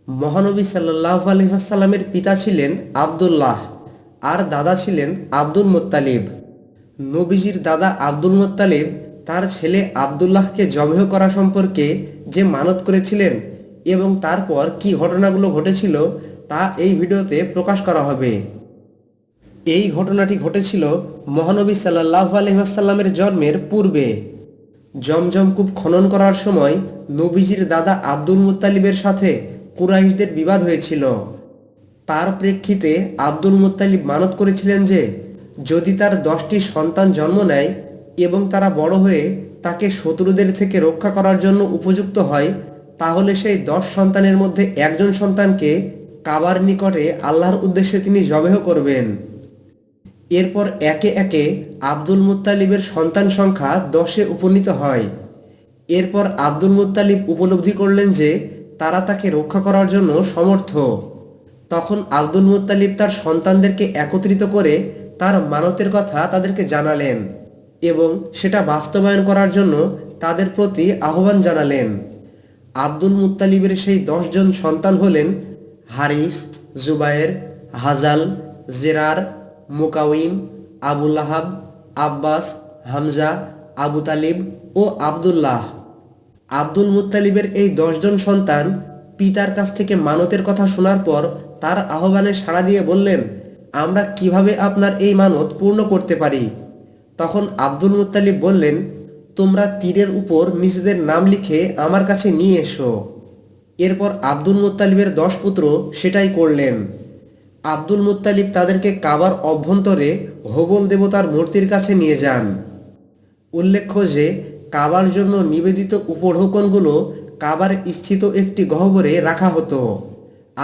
মহানবী সাল্লাল্লাহু আলাইহি ওয়াসাল্লামের পিতা ছিলেন আব্দুল্লাহ আর দাদা ছিলেন আব্দুল মুত্তালিব। নবীজির দাদা আব্দুল মুত্তালিব তার ছেলে আব্দুল্লাহকে জবেহ করা সম্পর্কে যে মানত করেছিলেন এবং তারপর কি ঘটনাগুলো ঘটেছিল তা এই ভিডিওতে প্রকাশ করা হবে। এই ঘটনাটি ঘটেছিল মহানবী সাল্লাল্লাহু আলাইহি ওয়াসাল্লামের জন্মের পূর্বে। জমজম কূপ খনন করার সময় নবীজির দাদা আব্দুল মুত্তালিবের সাথে কুরাইশদের বিবাদ হয়েছিল। তার প্রেক্ষিতে আব্দুল মুত্তালিব মানত করেছিলেন যে যদি তার 10টি সন্তান জন্ম নেয় এবং তারা বড় হয়ে তাকে শত্রুদের থেকে রক্ষা করার জন্য উপযুক্ত হয়, তাহলে সেই 10 সন্তানের মধ্যে একজন সন্তানকে কাবার নিকটে আল্লাহর উদ্দেশ্যে তিনি জবেহ করবেন। এরপর একে একে আব্দুল মুত্তালিবের সন্তান সংখ্যা 10-এ উপনীত হয়। এরপর আব্দুল মুত্তালিব উপলব্ধি করলেন যে তারা তাকে রক্ষা করার জন্য সমর্থ। তখন আব্দুল মুত্তালিব তার সন্তানদেরকে একত্রিত করে তার মানতের কথা তাদেরকে জানালেন এবং সেটা বাস্তবায়ন করার জন্য তাদের প্রতি আহ্বান জানালেন। আব্দুল মুত্তালিবের সেই 10 জন সন্তান হলেন হারিস, জুবায়ের, হাজাল, জেরার, মুকাউইম, আবু লাহাব, আব্বাস, হামজা, আবু তালিব ও আবদুল্লাহ। আব্দুল মুত্তালিবের এই 10 জন সন্তান পিতার কাছ থেকে মানতের কথা শোনার পর তার আহ্বানে সাড়া দিয়ে বললেন, আমরা কিভাবে আপনার এই মানত পূর্ণ করতে পারি? তখন আব্দুল মুত্তালিব বললেন, তোমরা তীরের উপর নিজেদের নাম লিখে আমার কাছে নিয়ে এসো। এরপর আব্দুল মুত্তালিবের 10 পুত্র সেটাই করলেন। আব্দুল মুত্তালিব তাদেরকে কাবার অভ্যন্তরে হবল দেবতার মূর্তির কাছে নিয়ে যান। উল্লেখ্য যে কাবার জন্য নিবেদিত উপঢৌকনগুলো কাবার স্থিত একটি গহ্বরে রাখা হতো,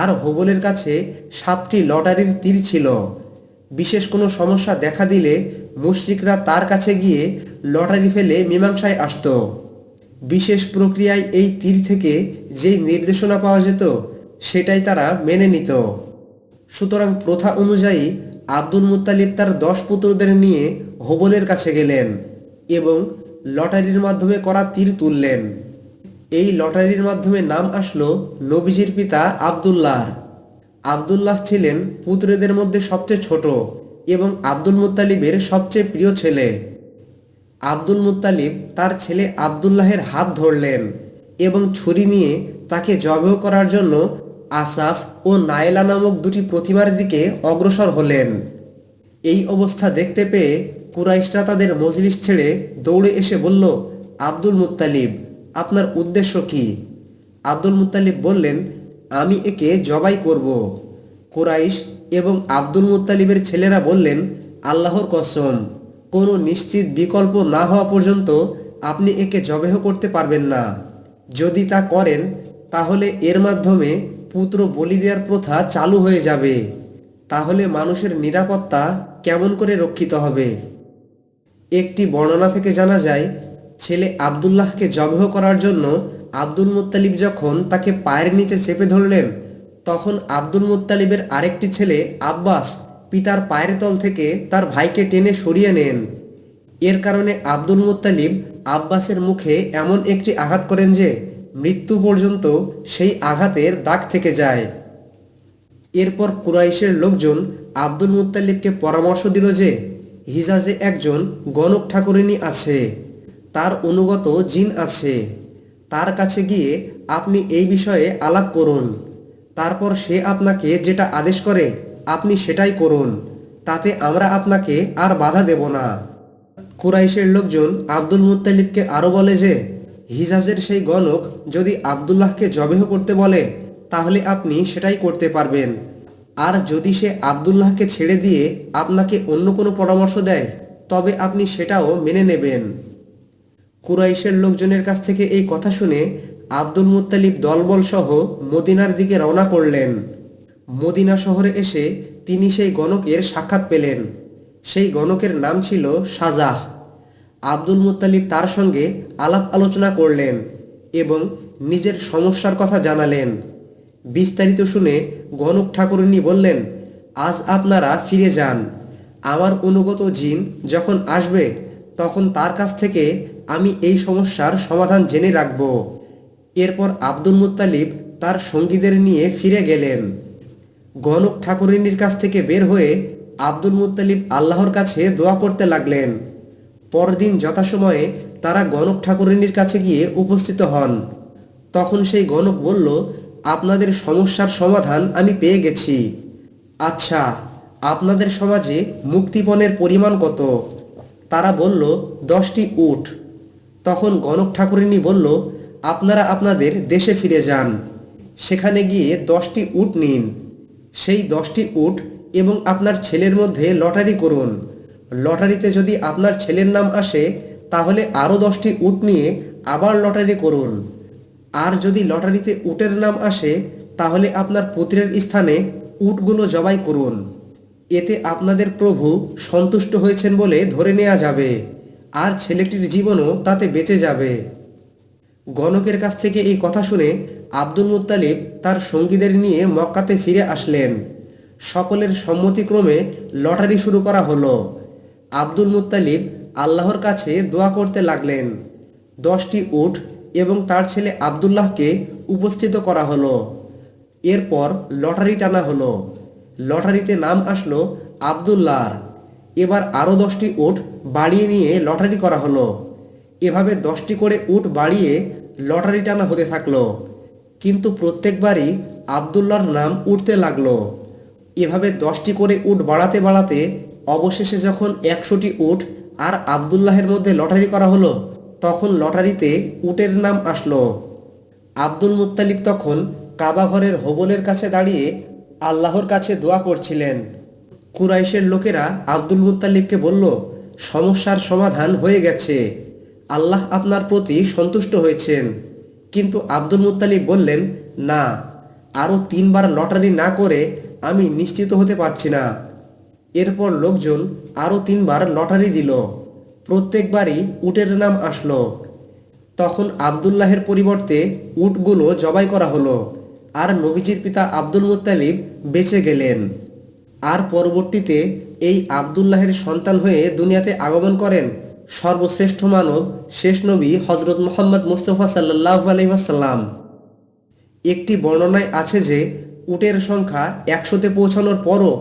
আর হবলের কাছে 7টি লটারির তীর ছিল। বিশেষ কোনো সমস্যা দেখা দিলে মুশরিকরা তার কাছে গিয়ে লটারি ফেলে মীমাংসায় আসত। বিশেষ প্রক্রিয়ায় এই তীর থেকে যেই নির্দেশনা পাওয়া যেত সেটাই তারা মেনে নিত। সুতরাং প্রথা অনুযায়ী আব্দুল মুত্তালিব তার 10 পুত্রদের নিয়ে হবলের কাছে গেলেন এবং লটারির মাধ্যমে করা তীর তুললেন। এই লটারির মাধ্যমে নাম আসলো নবীজির পিতা আব্দুল্লাহর। আব্দুল্লাহ ছিলেন পুত্রদের মধ্যে সবচেয়ে ছোট এবং আব্দুল মুত্তালিবের সবচেয়ে প্রিয় ছেলে। আব্দুল মুত্তালিব তার ছেলে আব্দুল্লাহের হাত ধরলেন এবং ছুরি নিয়ে তাকে জবেহ করার জন্য আসাফ ও নায়লা নামক 2টি প্রতিমার দিকে অগ্রসর হলেন। এই অবস্থা দেখতে পেয়ে কুরাইশরা তাদের মজলিস ছেড়ে দৌড়ে এসে বলল, আব্দুল মুত্তালিব, আপনার উদ্দেশ্য কি? আব্দুল মুত্তালিব বললেন, আমি একে জবাই করব। কুরাইশ এবং আব্দুল মুত্তালিবের ছেলেরা বললেন, আল্লাহর কসম, কোনো নিশ্চিত বিকল্প না হওয়া পর্যন্ত আপনি একে জবেহ করতে পারবেন না। যদি তা করেন তাহলে এর মাধ্যমে পুত্র বলি দেওয়ার প্রথা চালু হয়ে যাবে। তাহলে মানুষের নিরাপত্তা কেমন করে রক্ষিত হবে? একটি বর্ণনা থেকে জানা যায়, ছেলে আব্দুল্লাহকে জবেহ করার জন্য আব্দুল মুত্তালিব যখন তাকে পায়ের নিচে চেপে ধরলেন, তখন আব্দুল মুত্তালিবের আরেকটি ছেলে আব্বাস পিতার পায়ের তল থেকে তার ভাইকে টেনে সরিয়ে নেন। এর কারণে আব্দুল মুত্তালিব আব্বাসের মুখে এমন একটি আঘাত করেন যে মৃত্যু পর্যন্ত সেই আঘাতের দাগ থেকে যায়। এরপর কুরাইশের লোকজন আব্দুল মুত্তালিবকে পরামর্শ দিল যে হিজাজে একজন গণক ঠাকুরিনী আছে, তার অনুগত জিন আছে, তার কাছে গিয়ে আপনি এই বিষয়ে আলাপ করুন। তারপর সে আপনাকে যেটা আদেশ করে আপনি সেটাই করুন, তাতে আমরা আপনাকে আর বাধা দেব না। কুরাইশের লোকজন আব্দুল মুত্তালিবকে আরও বলে যে হিজাজের সেই গণক যদি আব্দুল্লাহকে জবেহ করতে বলে তাহলে আপনি সেটাই করতে পারবেন, আর যদি সে আব্দুল্লাহকে ছেড়ে দিয়ে আপনাকে অন্য কোনো পরামর্শ দেয় তবে আপনি সেটাও মেনে নেবেন। কুরাইশের লোকজনের কাছ থেকে এই কথা শুনে আব্দুল মুত্তালিব দলবল সহ মদিনার দিকে রওনা করলেন। মদিনা শহরে এসে তিনি সেই গণকের সাক্ষাৎ পেলেন। সেই গণকের নাম ছিল সাজাহ। আব্দুল মুত্তালিব তার সঙ্গে আলাপ আলোচনা করলেন এবং নিজের সমস্যার কথা জানালেন। বিস্তারিত শুনে গণক ঠাকুরনী বললেন, আজ আপনারা ফিরে যান। আমার অনুগত জিন যখন আসবে তখন তার কাছ থেকে আমি এই সমস্যার সমাধান জেনে রাখব। এরপর আব্দুল মুত্তালিব তার সঙ্গীদের নিয়ে ফিরে গেলেন। গণক ঠাকুরিনীর কাছ থেকে বের হয়ে আব্দুল মুত্তালিব আল্লাহর কাছে দোয়া করতে লাগলেন। পরদিন যথাসময়ে তারা গণক ঠাকুরিনীর কাছে গিয়ে উপস্থিত হন। তখন সেই গণক বলল, আপনাদের সমস্যার সমাধান আমি পেয়ে গেছি। আচ্ছা, আপনাদের সমাজে মুক্তিপণের পরিমাণ কত? তারা বলল, 10টি উট। তখন গণক ঠাকুরিনী বলল, আপনারা আপনাদের দেশে ফিরে যান, সেখানে গিয়ে 10টি উট নিন। সেই 10টি উট এবং আপনার ছেলের মধ্যে লটারি করুন। লটারিতে যদি আপনার ছেলের নাম আসে তাহলে আরও 10টি উট নিয়ে আবার লটারি করুন। আর যদি লটারিতে উটের নাম আসে তাহলে আপনার পুত্রের স্থানে উটগুলো জবাই করুন। এতে আপনাদের প্রভু সন্তুষ্ট হয়েছেন বলে ধরে নেওয়া যাবে, আর ছেলেটির জীবনও তাতে বেঁচে যাবে। গণকের কাছ থেকে এই কথা শুনে আব্দুল মুত্তালিব তার সঙ্গীদের নিয়ে মক্কাতে ফিরে আসলেন। সকলের সম্মতিক্রমে লটারি শুরু করা হলো। আব্দুল মুত্তালিব আল্লাহর কাছে দোয়া করতে লাগলেন। 10টি উট এবং তার ছেলে আবদুল্লাহকে উপস্থিত করা হলো। এরপর লটারি টানা হলো। লটারিতে নাম আসলো আবদুল্লাহর। এবার আরও 10টি উট বাড়িয়ে নিয়ে লটারি করা হলো। এভাবে 10টি করে উট বাড়িয়ে লটারি টানা হতে থাকলো, কিন্তু প্রত্যেকবারই আবদুল্লাহর নাম উঠতে লাগলো। এভাবে 10টি করে উট বাড়াতে বাড়াতে অবশেষে যখন 100টি উট আর আবদুল্লাহের মধ্যে লটারি করা হলো, তখন লটারিতে উটের নাম আসলো। আব্দুল মুত্তালিব তখন কাবা ঘরের হোবলের কাছে দাঁড়িয়ে আল্লাহর কাছে দোয়া করছিলেন। কুরাইশের লোকেরা আব্দুল মুত্তালিবকে বলল, সমস্যার সমাধান হয়ে গেছে, আল্লাহ আপনার প্রতি সন্তুষ্ট হয়েছেন। কিন্তু আব্দুল মুত্তালিব বললেন, না, আরও 3বার লটারি না করে আমি নিশ্চিত হতে পারছি না। এরপর লোকজন আরও 3বার লটারি দিল। প্রত্যেকবারই উটের নাম আসলো। তখন আবদুল্লাহের পরিবর্তে উটগুলো জবাই করা হলো, আর নবীজির পিতা আব্দুল মুত্তালিব বেঁচে গেলেন। আর পরবর্তীতে এই আবদুল্লাহের সন্তান হয়ে দুনিয়াতে আগমন করেন সর্বশ্রেষ্ঠ মানব, শেষ নবী হজরত মুহাম্মদ মুস্তাফা সাল্লাল্লাহু আলাইহি ওয়াসাল্লাম। একটি বর্ণনায় আছে যে উটের সংখ্যা 100-তে পৌঁছানোর পরও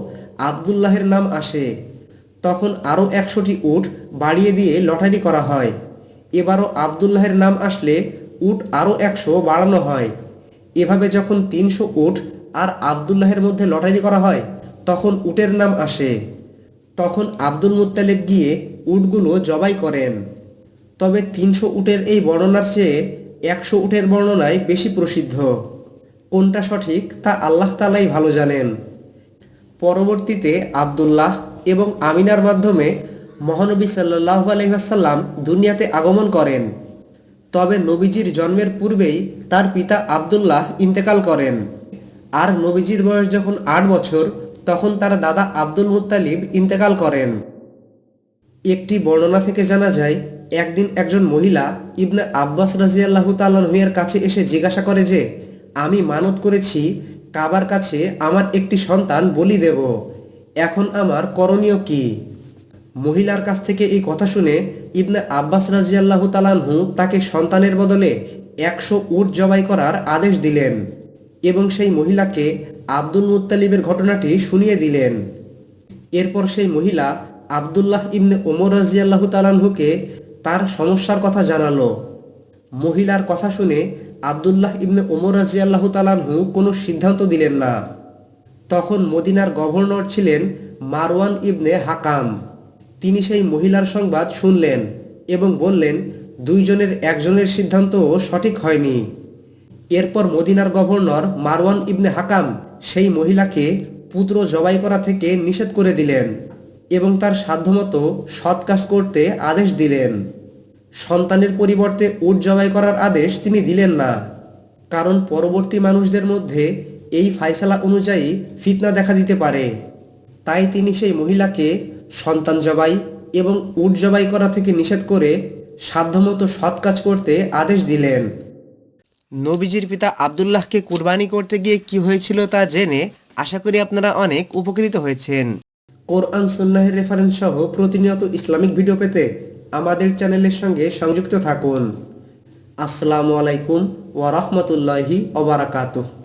আবদুল্লাহের নাম আসে। তখন আরও 100টি উট বাড়িয়ে দিয়ে লটারি করা হয়। এবারও আবদুল্লাহের নাম আসলে উট আরও 100 বাড়ানো হয়। এভাবে যখন 300 উট আর আবদুল্লাহের মধ্যে লটারি করা হয়, তখন উটের নাম আসে। তখন আব্দুল মুত্তালিব গিয়ে উটগুলো জবাই করেন। তবে 300 উটের এই বর্ণনার চেয়ে 100 উটের বর্ণনায় বেশি প্রসিদ্ধ। কোনটা সঠিক তা আল্লাহ তাআলাই ভালো জানেন। পরবর্তীতে আবদুল্লাহ এবং আমিনার মাধ্যমে মহানবী সাল্লাল্লাহু আলাইহি ওয়াসাল্লাম দুনিয়াতে আগমন করেন। তবে নবীজির জন্মের পূর্বেই তার পিতা আবদুল্লাহ ইন্তেকাল করেন। আর নবীজির বয়স যখন 8 বছর, তখন তার দাদা আব্দুল মুত্তালিব ইন্তেকাল করেন। একটি বর্ণনা থেকে জানা যায়, একদিন একজন মহিলা ইবনে আব্বাস রাদিয়াল্লাহু তাআলা আনহু-এর কাছে এসে জিজ্ঞাসা করে যে, আমি মানত করেছি কাবার কাছে আমার একটি সন্তান বলি দেব, এখন আমার করণীয় কি? মহিলার কাছ থেকে এই কথা শুনে ইবনে আব্বাস রাদিয়াল্লাহু তাআলা আনহু তাকে সন্তানের বদলে 100 উট জবাই করার আদেশ দিলেন এবং সেই মহিলাকে আব্দুল মুত্তালিবের ঘটনাটি শুনিয়ে দিলেন। এরপর সেই মহিলা আবদুল্লাহ ইবনে ওমর রাদিয়াল্লাহু তাআলা আনহুকে তার সমস্যার কথা জানালো। মহিলার কথা শুনে আবদুল্লাহ ইবনে ওমর রাদিয়াল্লাহু তাআলা আনহু কোনো সিদ্ধান্ত দিলেন না। তখন মদিনার গভর্নর ছিলেন মারওয়ান ইবনে হাকাম। তিনি সেই মহিলার সংবাদ শুনলেন এবং বললেন, দুইজনের একজনের সিদ্ধান্তও সঠিক হয়নি। এরপর মদিনার গভর্নর মারওয়ান ইবনে হাকাম সেই মহিলাকে পুত্র জবাই করা থেকে নিষেধ করে দিলেন এবং তার সাধ্যমতো সৎ কাজ করতে আদেশ দিলেন। সন্তানের পরিবর্তে উট জবাই করার আদেশ তিনি দিলেন না, কারণ পরবর্তী মানুষদের মধ্যে এই ফায়সালা অনুযায়ী ফিতনা দেখা দিতে পারে। তাই তিনি সেই মহিলাকে সন্তান জবাই এবং উট জবাই করা থেকে নিষেধ করে সাধ্যমতো সৎ কাজ করতে আদেশ দিলেন। নবীজির পিতা আবদুল্লাহকে কুরবানি করতে গিয়ে কি হয়েছিল তা জেনে আশা করি আপনারা অনেক উপকৃত হয়েছেন। কোরআন সুন্নাহের রেফারেন্স সহ প্রতিনিয়ত ইসলামিক ভিডিও পেতে আমাদের চ্যানেলের সঙ্গে সংযুক্ত থাকুন। আসসালামু আলাইকুম ওয়া রাহমাতুল্লাহি ওয়া বারাকাতুহু।